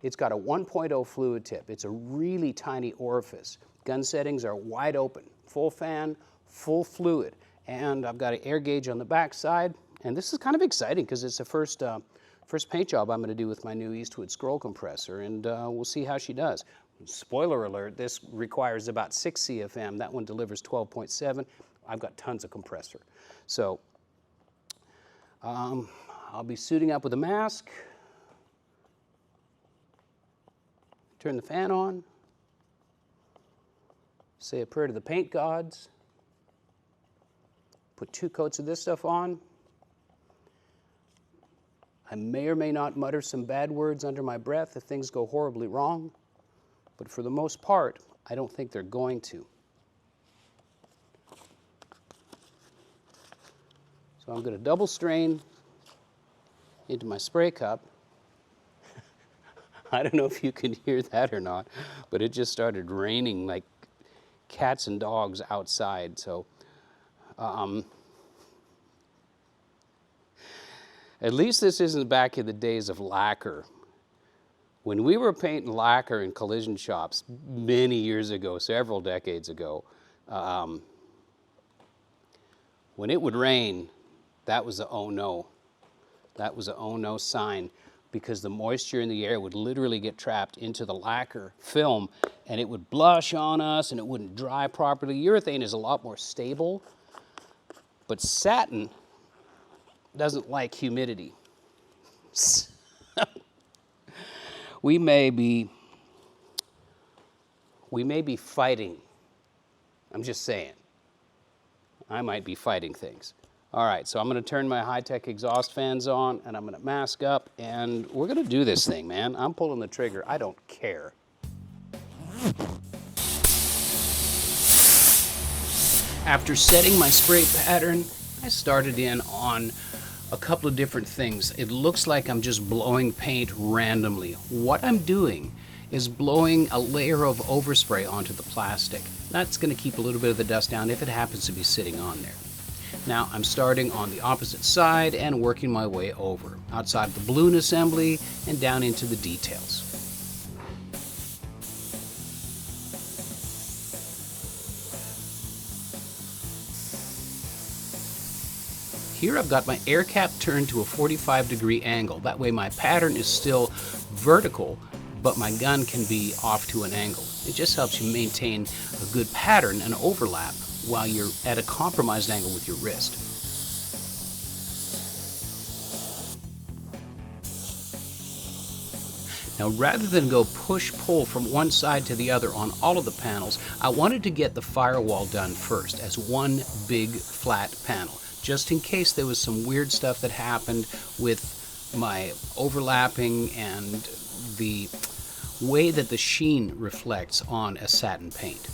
It's got a 1.0 fluid tip. It's a really tiny orifice. Gun settings are wide open, full fan, full fluid. And I've got an air gauge on the back side. And this is kind of exciting because it's the first paint job I'm going to do with my new Eastwood scroll compressor. And we'll see how she does. Spoiler alert, this requires about 6 CFM. That one delivers 12.7. I've got tons of compressor. So I'll be suiting up with a mask, turn the fan on, say a prayer to the paint gods, put 2 coats of this stuff on. I may or may not mutter some bad words under my breath if things go horribly wrong, but for the most part, I don't think they're going to. So I'm going to double strain into my spray cup. I don't know if you can hear that or not, but it just started raining like cats and dogs outside. So at least this isn't back in the days of lacquer. When we were painting lacquer in collision shops many years ago, several decades ago, when it would rain, that was a oh no. That was a oh no sign because the moisture in the air would literally get trapped into the lacquer film and it would blush on us and it wouldn't dry properly. Urethane is a lot more stable, but satin doesn't like humidity. We may be fighting. I'm just saying. I might be fighting things. All right, so I'm going to turn my high-tech exhaust fans on, and I'm going to mask up, and we're going to do this thing, man. I'm pulling the trigger. I don't care. After setting my spray pattern, I started in on a couple of different things. It looks like I'm just blowing paint randomly. What I'm doing is blowing a layer of overspray onto the plastic. That's going to keep a little bit of the dust down if it happens to be sitting on there. Now I'm starting on the opposite side and working my way over, outside the balloon assembly and down into the details. Here I've got my air cap turned to a 45-degree angle. That way my pattern is still vertical, but my gun can be off to an angle. It just helps you maintain a good pattern and overlap while you're at a compromised angle with your wrist. Now, rather than go push-pull from one side to the other on all of the panels, I wanted to get the firewall done first as one big flat panel, just in case there was some weird stuff that happened with my overlapping and the way that the sheen reflects on a satin paint.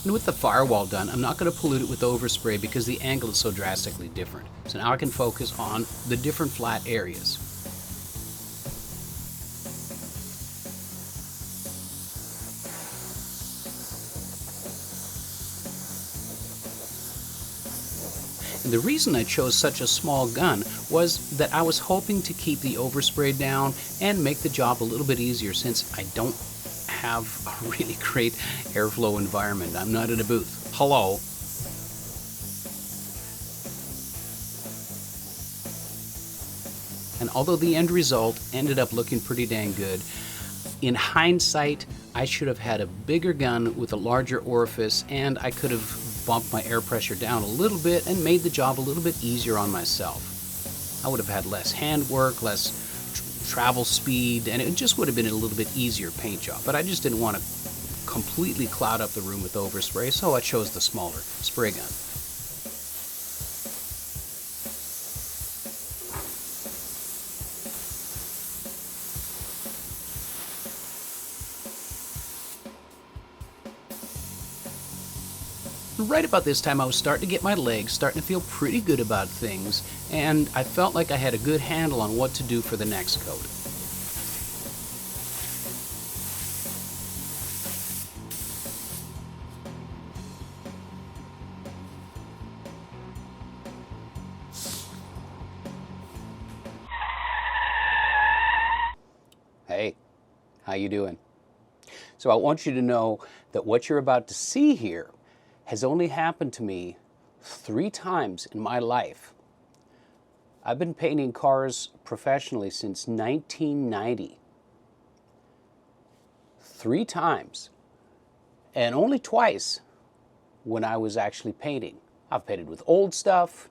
And with the Firewall done, I'm not going to pollute it with overspray because the angle is so drastically different. So now I can focus on the different flat areas. And the reason I chose such a small gun was that I was hoping to keep the overspray down and make the job a little bit easier since I don't have a really great airflow environment. I'm not in a booth. Hello. And although the end result ended up looking pretty dang good, in hindsight, I should have had a bigger gun with a larger orifice, and I could have bumped my air pressure down a little bit and made the job a little bit easier on myself. I would have had less handwork, less travel speed, and it just would have been a little bit easier paint job. But I just didn't want to completely cloud up the room with overspray, so I chose the smaller spray gun. Right about this time, I was starting to get my legs, starting to feel pretty good about things, and I felt like I had a good handle on what to do for the next coat. Hey, how you doing? So I want you to know that what you're about to see here has only happened to me 3 times in my life. I've been painting cars professionally since 1990. 3 times. And only twice when I was actually painting. I've painted with old stuff,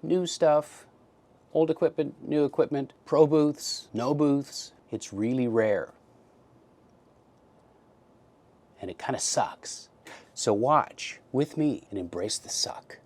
old equipment, new equipment, pro booths, no booths. It's really rare. And it kind of sucks. So watch with me and embrace the suck.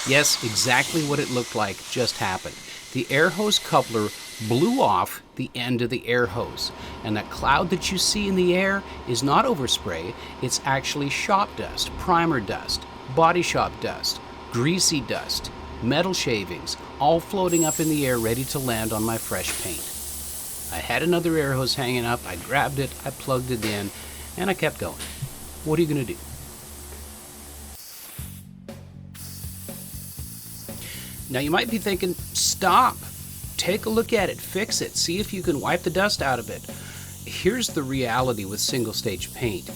Yes, exactly what it looked like just happened. The air hose coupler blew off the end of the air hose. And that cloud that you see in the air is not overspray, it's actually shop dust, primer dust, body shop dust, greasy dust, metal shavings, all floating up in the air ready to land on my fresh paint. I had another air hose hanging up, I grabbed it, I plugged it in, and I kept going. What are you going to do? Now you might be thinking, stop, take a look at it, fix it, see if you can wipe the dust out of it. Here's the reality with single stage paint.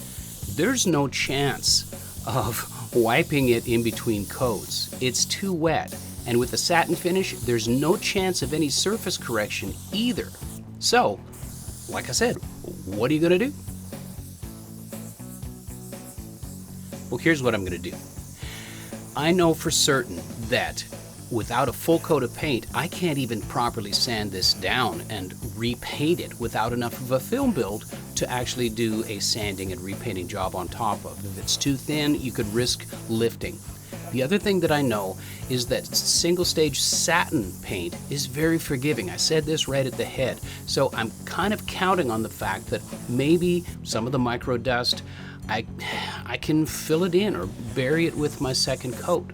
There's no chance of wiping it in between coats. It's too wet. And with the satin finish, there's no chance of any surface correction either. So, like I said, what are you going to do? Well, here's what I'm going to do. I know for certain that without a full coat of paint, I can't even properly sand this down and repaint it without enough of a film build to actually do a sanding and repainting job on top of. If it's too thin, you could risk lifting. The other thing that I know is that single stage satin paint is very forgiving. I said this right at the head. So I'm kind of counting on the fact that maybe some of the micro dust, I can fill it in or bury it with my second coat.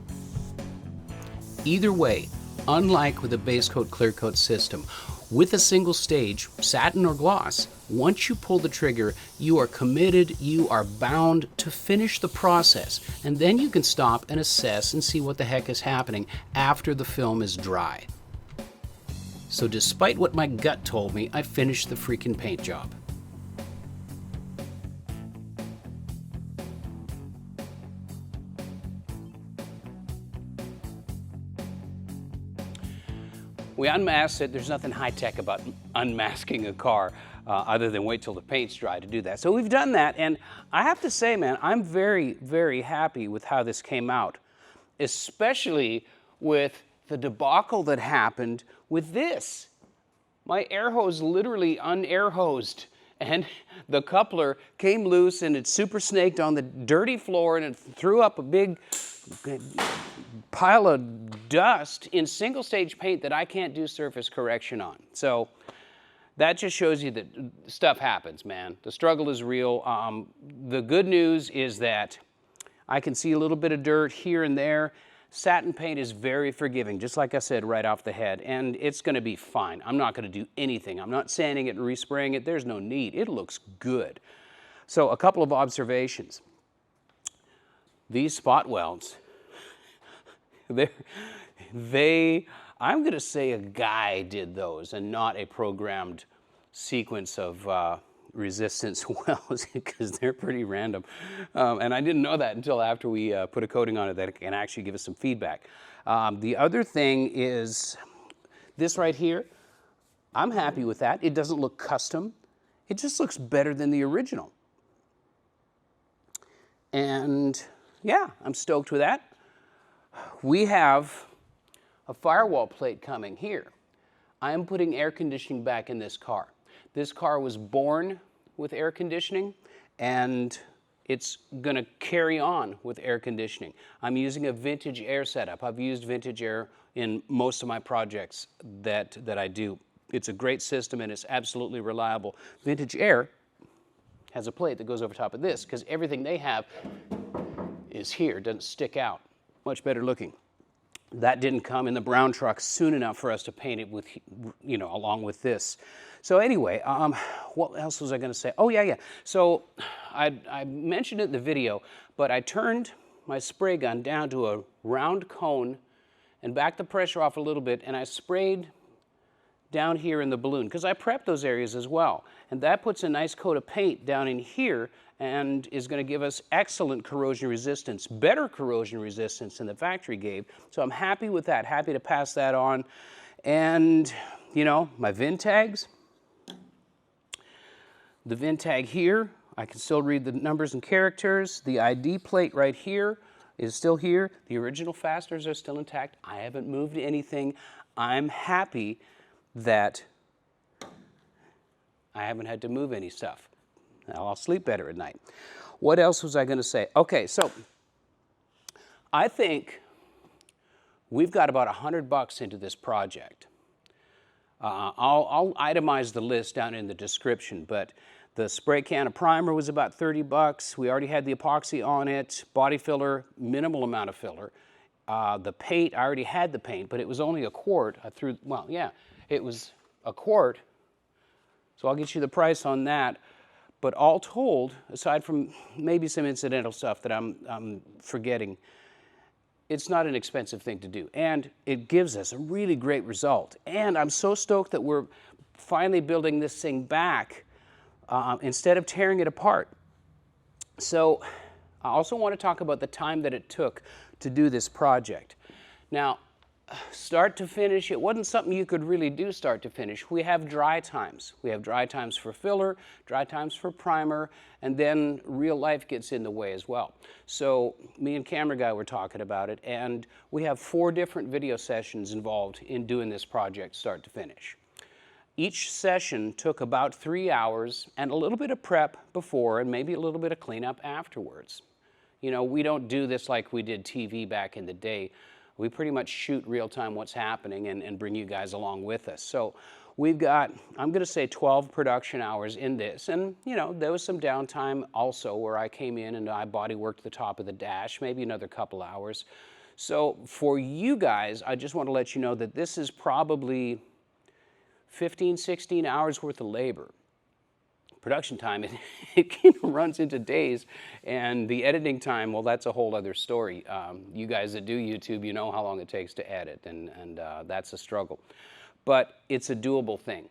Either way, unlike with a base coat clear coat system, with a single stage, satin or gloss, once you pull the trigger, you are committed, you are bound to finish the process, and then you can stop and assess and see what the heck is happening after the film is dry. So despite what my gut told me, I finished the freaking paint job. We unmasked it. There's nothing high-tech about unmasking a car other than wait till the paint's dry to do that. So we've done that, and I have to say, man, I'm very, very happy with how this came out, especially with the debacle that happened with this. My air hose literally un-air hosed, and the coupler came loose, and it super snaked on the dirty floor, and it threw up a big pile of dust in single stage paint that I can't do surface correction on. So that just shows you that stuff happens, man. The struggle is real. The good news is that I can see a little bit of dirt here and there. Satin paint is very forgiving, just like I said right off the head, and it's going to be fine. I'm not going to do anything. I'm not sanding it and respraying it. There's no need. It looks good. So a couple of observations. These spot welds, I'm going to say a guy did those and not a programmed sequence of resistance welds, because they're pretty random. And I didn't know that until after we put a coating on it that it can actually give us some feedback. The other thing is this right here. I'm happy with that. It doesn't look custom. It just looks better than the original. And yeah, I'm stoked with that. We have a firewall plate coming here. I am putting air conditioning back in this car. This car was born with air conditioning, and it's going to carry on with air conditioning. I'm using a vintage air setup. I've used vintage air in most of my projects that I do. It's a great system, and it's absolutely reliable. Vintage air has a plate that goes over top of this, because everything they have is here, doesn't stick out. Much better looking. That didn't come in the brown truck soon enough for us to paint it with, you know, along with this. So anyway, what else was I going to say? Oh, yeah. So I mentioned it in the video, but I turned my spray gun down to a round cone and backed the pressure off a little bit, and I sprayed down here in the balloon, because I prepped those areas as well. And that puts a nice coat of paint down in here and is going to give us excellent corrosion resistance, better corrosion resistance than the factory gave. So I'm happy with that, happy to pass that on. And, you know, my VIN tags, the VIN tag here, I can still read the numbers and characters. The ID plate right here is still here. The original fasteners are still intact. I haven't moved anything. I'm happy that I haven't had to move any stuff. Now I'll sleep better at night. What else was I going to say? Okay, so I think we've got about $100 into this project. I'll itemize the list down in the description, but the spray can of primer was about $30. We already had the epoxy on it, body filler, minimal amount of filler. The paint, I already had the paint, but it was only a quart. It was a quart, so I'll get you the price on that. But all told, aside from maybe some incidental stuff that I'm forgetting, it's not an expensive thing to do. And it gives us a really great result. And I'm so stoked that we're finally building this thing back instead of tearing it apart. So I also want to talk about the time that it took to do this project. Now, start to finish, it wasn't something you could really do start to finish. We have dry times. We have dry times for filler, dry times for primer, and then real life gets in the way as well. So me and camera guy were talking about it, and we have 4 different video sessions involved in doing this project start to finish. Each session took about 3 hours and a little bit of prep before and maybe a little bit of cleanup afterwards. You know, we don't do this like we did TV back in the day. We pretty much shoot real time what's happening and bring you guys along with us. So we've got, I'm going to say 12 production hours in this. And, you know, there was some downtime also where I came in and I body worked the top of the dash, maybe another couple hours. So for you guys, I just want to let you know that this is probably 15, 16 hours worth of labor. Production time, it kind of runs into days, and the editing time, well, that's a whole other story. You guys that do YouTube, you know how long it takes to edit, and that's a struggle. But it's a doable thing.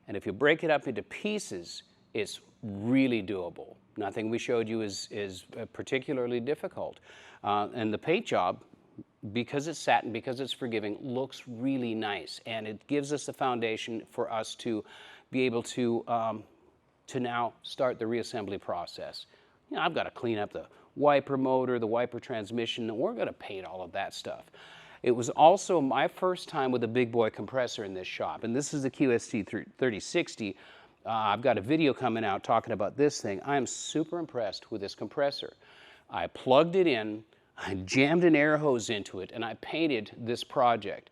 And if you break it up into pieces, it's really doable. Nothing we showed you is particularly difficult. And the paint job, because it's satin, because it's forgiving, looks really nice, and it gives us the foundation for us to be able to now start the reassembly process. You know, I've got to clean up the wiper motor, the wiper transmission, and we're going to paint all of that stuff. It was also my first time with a big boy compressor in this shop, and this is the QST 3060. I've got a video coming out talking about this thing. I am super impressed with this compressor. I plugged it in, I jammed an air hose into it, and I painted this project.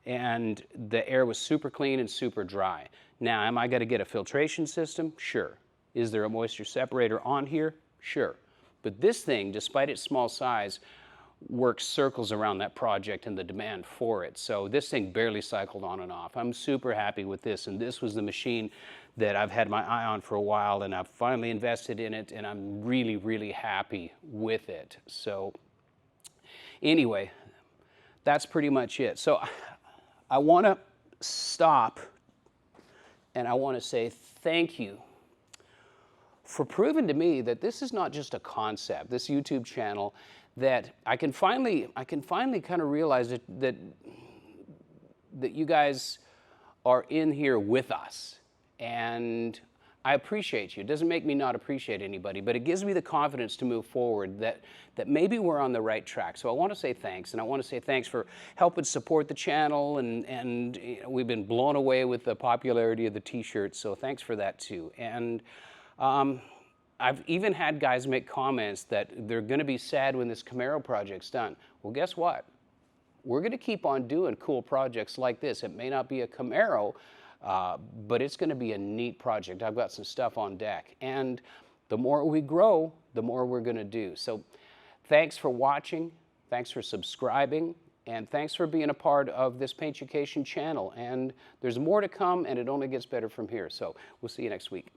and the air was super clean and super dry. Now, am I going to get a filtration system? Sure. Is there a moisture separator on here? Sure. But this thing, despite its small size, works circles around that project and the demand for it. So this thing barely cycled on and off. I'm super happy with this, and this was the machine that I've had my eye on for a while, and I've finally invested in it, and I'm really, really happy with it. So anyway, that's pretty much it. So I want to stop, and I want to say thank you for proving to me that this is not just a concept, this YouTube channel, that I can finally kind of realize that you guys are in here with us, and I appreciate you. It doesn't make me not appreciate anybody, but it gives me the confidence to move forward that maybe we're on the right track. So I want to say thanks, and I want to say thanks for helping support the channel, and you know, we've been blown away with the popularity of the t-shirts, so thanks for that too. And I've even had guys make comments that they're going to be sad when this Camaro project's done. Well, guess what? We're going to keep on doing cool projects like this. It may not be a Camaro, but it's going to be a neat project. I've got some stuff on deck. And the more we grow, the more we're going to do. So thanks for watching. Thanks for subscribing. And thanks for being a part of this Paintucation channel. And there's more to come, and it only gets better from here. So we'll see you next week.